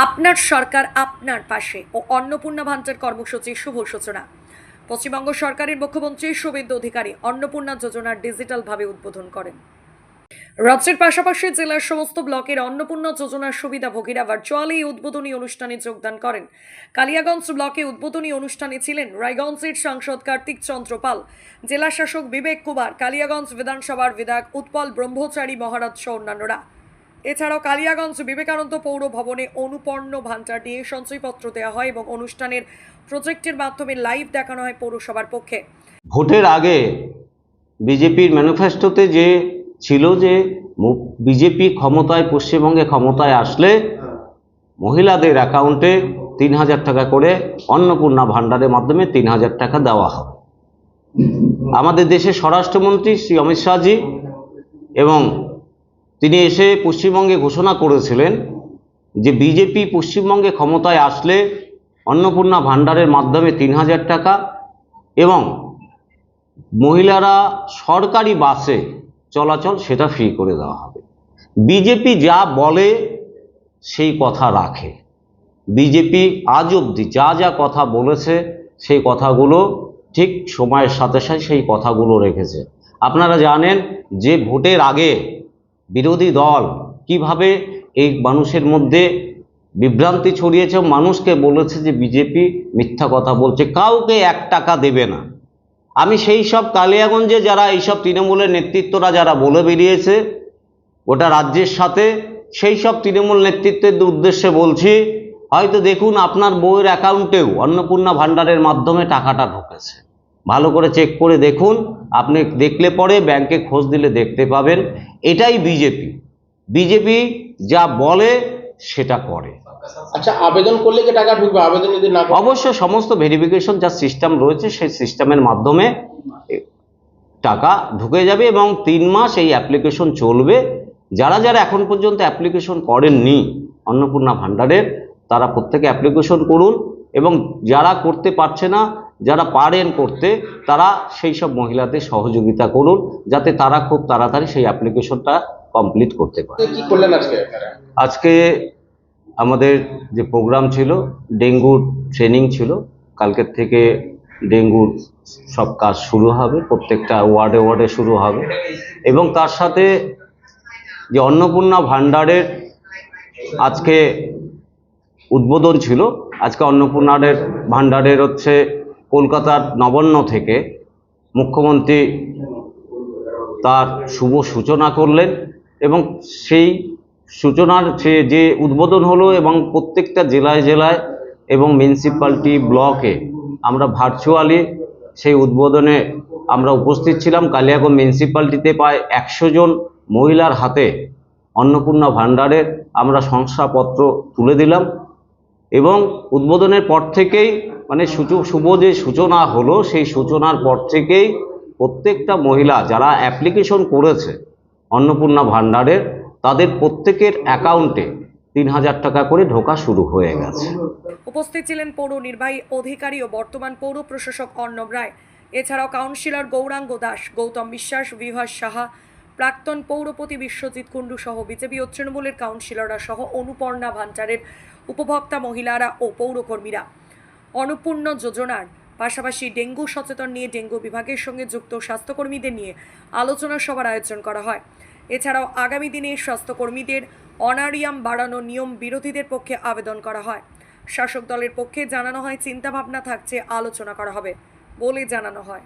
আপনার সরকার আপনার পাশে ও অন্নপূর্ণা ভান্ডার কর্মসূচির শুভ সূচনা। পশ্চিমবঙ্গ সরকারের মুখ্যমন্ত্রী শুভেন্দু অধিকারী অন্নপূর্ণা যোজনার ডিজিটালভাবে উদ্বোধন করেন। রাজ্যের পাশাপাশি জেলার সমস্ত ব্লকের অন্নপূর্ণা যোজনার সুবিধাভোগীরা ভার্চুয়ালি উদ্বোধনী অনুষ্ঠানে যোগদান করেন। কালিয়াগঞ্জ ব্লকে উদ্বোধনী অনুষ্ঠানে ছিলেন রায়গঞ্জের সাংসদ কার্তিক চন্দ্র পাল, জেলা শাসক বিবেক কুমার, কালিয়াগঞ্জ বিধানসভার বিধায়ক উৎপল ব্রহ্মচারী মহারাজ সহ অন্যান্যরা। এছাড়াও কালিয়াগঞ্জ বিবেকানন্দ পৌর ভবনে অনুপর্ণ ভান্ডার নিয়ে সঞ্চয়পত্র দেওয়া হয় এবং অনুষ্ঠানের প্রজেক্টের মাধ্যমে লাইভ দেখানো হয় পৌরসভার পক্ষে। ভোটের আগে বিজেপির ম্যানিফেস্টোতে যে ছিল যে বিজেপি ক্ষমতায় পশ্চিমবঙ্গে ক্ষমতায় আসলে মহিলাদের অ্যাকাউন্টে ৩,০০০ টাকা করে অন্নপূর্ণা ভান্ডারের মাধ্যমে ৩,০০০ টাকা দেওয়া হবে। আমাদের দেশের স্বরাষ্ট্রমন্ত্রী শ্রী অমিত শাহজি এবং তিনি এসে পশ্চিমবঙ্গে ঘোষণা করেছিলেন যে বিজেপি পশ্চিমবঙ্গে ক্ষমতায় আসলে অন্নপূর্ণা ভান্ডারের মাধ্যমে ৩,০০০ টাকা এবং মহিলারা সরকারি বাসে চলাচল সেটা ফ্রি করে দেওয়া হবে। বিজেপি যা বলে সেই কথা রাখে। বিজেপি আজ অবধি যা যা কথা বলেছে সেই কথাগুলো ঠিক সময়ের সাথে সাথে সেই কথাগুলো রেখেছে। আপনারা জানেন যে ভোটের আগে বিরোধী দল কিভাবে এই মানুষের মধ্যে বিভ্রান্তি ছড়িয়েছে, মানুষকে বলেছে যে বিজেপি মিথ্যা কথা বলছে, কাউকে ১ টাকা দেবে না। আমি সেই সব কালিয়াগঞ্জে যারা এইসব তৃণমূলের নেতৃত্বরা যারা বলে বেরিয়েছে গোটা রাজ্যের সাথে, সেই সব তৃণমূল নেতৃত্বের উদ্দেশ্যে বলছি, হয়তো দেখুন আপনার বউয়ের অ্যাকাউন্টেও অন্নপূর্ণা ভান্ডারের মাধ্যমে টাকাটা ঢুকেছে। ভালো করে চেক করে দেখুন, আপনি দেখলে পরে ব্যাংকে খোঁজ দিলে দেখতে পাবেন। এটাই বিজেপি। বিজেপি যা বলে সেটা করে। আচ্ছা, আবেদন করলে কি টাকা ঢুকবে? আবেদন যদি না করে? অবশ্যই সমস্ত ভেরিফিকেশন যা সিস্টেম রয়েছে সেই সিস্টেমের মাধ্যমে টাকা ঢুকে যাবে এবং ৩ মাস এই অ্যাপ্লিকেশন চলবে। যারা যারা এখন পর্যন্ত অ্যাপ্লিকেশন করেননি অন্নপূর্ণা ভান্ডারের, তারা প্রত্যেকে অ্যাপ্লিকেশন করুন এবং যারা করতে পারছে না, যারা পারেন করতে, তারা সেই সব মহিলাদের সহযোগিতা করুন যাতে তারা খুব তাড়াতাড়ি সেই অ্যাপ্লিকেশনটা কমপ্লিট করতে পারে। কি করলেন আজকে? আজকে আমাদের যে প্রোগ্রাম ছিল, ডেঙ্গুর ট্রেনিং ছিল। কালকের থেকে ডেঙ্গুর সব কাজ শুরু হবে, প্রত্যেকটা ওয়ার্ডে ওয়ার্ডে শুরু হবে এবং তার সাথে যে অন্নপূর্ণা ভান্ডারের আজকে উদ্বোধন ছিল। আজকে অন্নপূর্ণার ভান্ডারের হচ্ছে কলকাতার নবান্ন থেকে মুখ্যমন্ত্রী তার শুভ সূচনা করলেন এবং সেই সূচনার যে উদ্বোধন হলো এবং প্রত্যেকটা জেলায় জেলায় এবং মিউনিসিপ্যালিটি ব্লকে আমরা ভার্চুয়ালি সেই উদ্বোধনে আমরা উপস্থিত ছিলাম। কালিয়াগঞ্জ মিউনিসিপ্যালিটিতে প্রায় ১০০ জন মহিলার হাতে অন্নপূর্ণা ভান্ডারের আমরা শংসাপত্র তুলে দিলাম এবং উদ্বোধনের পর থেকেই মানে শুভ যে সূচনা হলো সেই সূচনার পর থেকেই প্রত্যেকটা মহিলা যারা অ্যাপ্লিকেশন করেছে অন্নপূর্ণা ভান্ডারের, তাদের প্রত্যেকের অ্যাকাউন্টে ৩,০০০ টাকা করে ঢোকা শুরু হয়ে গেছে। উপস্থিত ছিলেন পৌর নির্বাহী অধিকারী ও বর্তমান পৌর প্রশাসক অর্ণব রায়। এছাড়াও কাউন্সিলর গৌরাঙ্গ দাস, গৌতম বিশ্বাস, বিভাস সাহা, প্রাক্তন পৌরপতি বিশ্বজিৎ কুণ্ডু সহ বিজেপি ও তৃণমূলের কাউন্সিলররা সহ অনুপর্ণা ভান্ডারের উপভোক্তা মহিলারা ও পৌরকর্মীরা। অন্নপূর্ণা যোজনার পাশাপাশি ডেঙ্গু সচেতন নিয়ে ডেঙ্গু বিভাগের সঙ্গে যুক্ত স্বাস্থ্যকর্মীদের নিয়ে আলোচনা সভার আয়োজন করা হয়। এছাড়াও আগামী দিনে স্বাস্থ্যকর্মীদের অনারিয়াম বাড়ানো নিয়ম বিরোধীদের পক্ষে আবেদন করা হয়। শাসক দলের পক্ষে জানানো হয় চিন্তাভাবনা থাকছে, আলোচনা করা হবে বলে জানানো হয়।